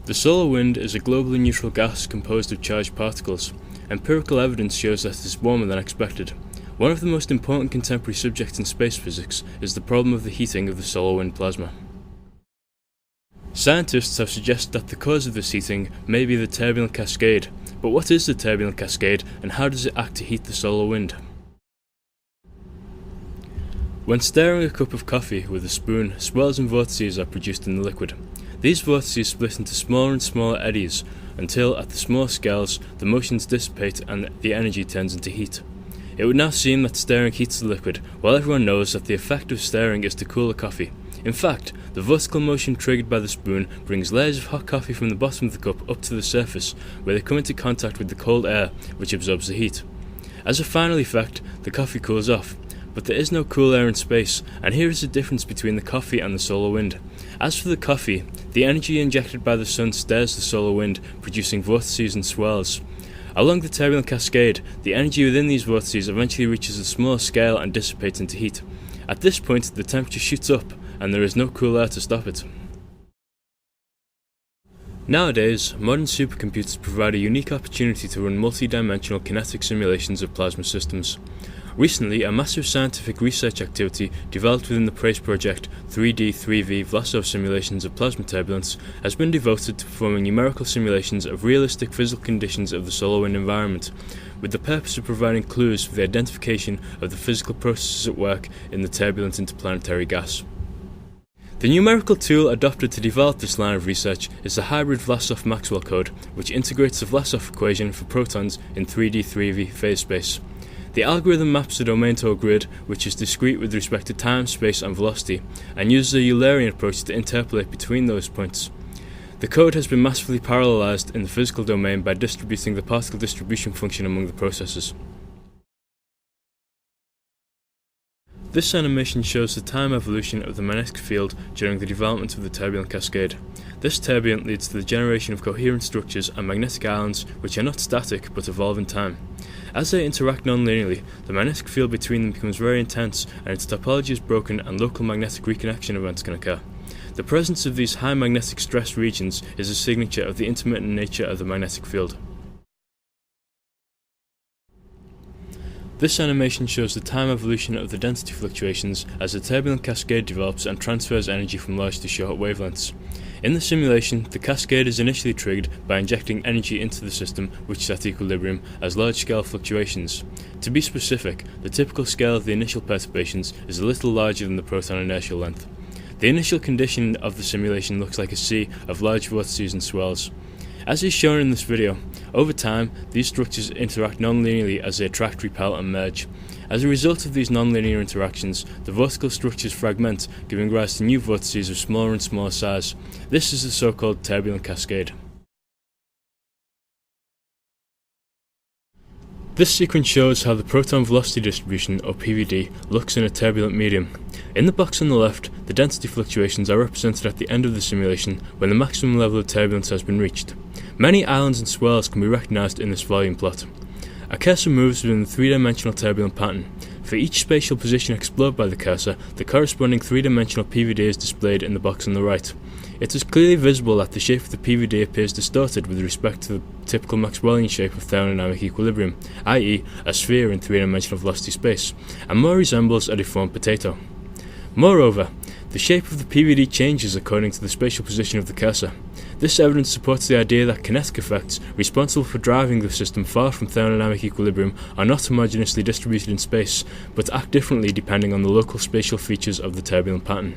The solar wind is a globally neutral gas composed of charged particles. Empirical evidence shows that it is warmer than expected. One of the most important contemporary subjects in space physics is the problem of the heating of the solar wind plasma. Scientists have suggested that the cause of this heating may be the Turbulent Cascade, but what is the Turbulent Cascade and how does it act to heat the solar wind? When stirring a cup of coffee with a spoon, swirls and vortices are produced in the liquid. These vortices split into smaller and smaller eddies until, at the small scales, the motions dissipate and the energy turns into heat. It would now seem that stirring heats the liquid, while everyone knows that the effect of stirring is to cool the coffee. In fact, the vertical motion triggered by the spoon brings layers of hot coffee from the bottom of the cup up to the surface, where they come into contact with the cold air, which absorbs the heat. As a final effect, the coffee cools off. But there is no cool air in space, and here is the difference between the coffee and the solar wind. As for the coffee, the energy injected by the sun stirs the solar wind, producing vortices and swirls. Along the Turbulent Cascade, the energy within these vortices eventually reaches a smaller scale and dissipates into heat. At this point, the temperature shoots up, and there is no cool air to stop it. Nowadays, modern supercomputers provide a unique opportunity to run multi-dimensional kinetic simulations of plasma systems. Recently, a massive scientific research activity developed within the PRAISE project 3D/3V Vlasov simulations of plasma turbulence has been devoted to performing numerical simulations of realistic physical conditions of the solar wind environment, with the purpose of providing clues for the identification of the physical processes at work in the turbulent interplanetary gas. The numerical tool adopted to develop this line of research is the hybrid Vlasov-Maxwell code, which integrates the Vlasov equation for protons in 3D/3V phase space. The algorithm maps the domain to a grid which is discrete with respect to time, space and velocity, and uses a Eulerian approach to interpolate between those points. The code has been massively parallelized in the physical domain by distributing the particle distribution function among the processes. This animation shows the time evolution of the magnetic field during the development of the Turbulent Cascade. This turbulent leads to the generation of coherent structures and magnetic islands which are not static but evolve in time. As they interact non-linearly, the magnetic field between them becomes very intense and its topology is broken and local magnetic reconnection events can occur. The presence of these high magnetic stress regions is a signature of the intermittent nature of the magnetic field. This animation shows the time evolution of the density fluctuations as the turbulent cascade develops and transfers energy from large to short wavelengths. In the simulation, the cascade is initially triggered by injecting energy into the system which is at equilibrium as large-scale fluctuations. To be specific, the typical scale of the initial perturbations is a little larger than the proton inertial length. The initial condition of the simulation looks like a sea of large vortices and swirls. As is shown in this video, over time, these structures interact non-linearly as they attract, repel and merge. As a result of these non-linear interactions, the vertical structures fragment, giving rise to new vortices of smaller and smaller size. This is the so-called Turbulent Cascade. This sequence shows how the proton velocity distribution, or PVD, looks in a turbulent medium. In the box on the left, the density fluctuations are represented at the end of the simulation when the maximum level of turbulence has been reached. Many islands and swirls can be recognized in this volume plot. A cursor moves within the three-dimensional turbulent pattern. For each spatial position explored by the cursor, the corresponding three-dimensional PVD is displayed in the box on the right. It is clearly visible that the shape of the PVD appears distorted with respect to the typical Maxwellian shape of thermodynamic equilibrium, i.e. a sphere in three-dimensional velocity space, and more resembles a deformed potato. Moreover, the shape of the PVD changes according to the spatial position of the cursor. This evidence supports the idea that kinetic effects responsible for driving the system far from thermodynamic equilibrium are not homogeneously distributed in space, but act differently depending on the local spatial features of the turbulent pattern.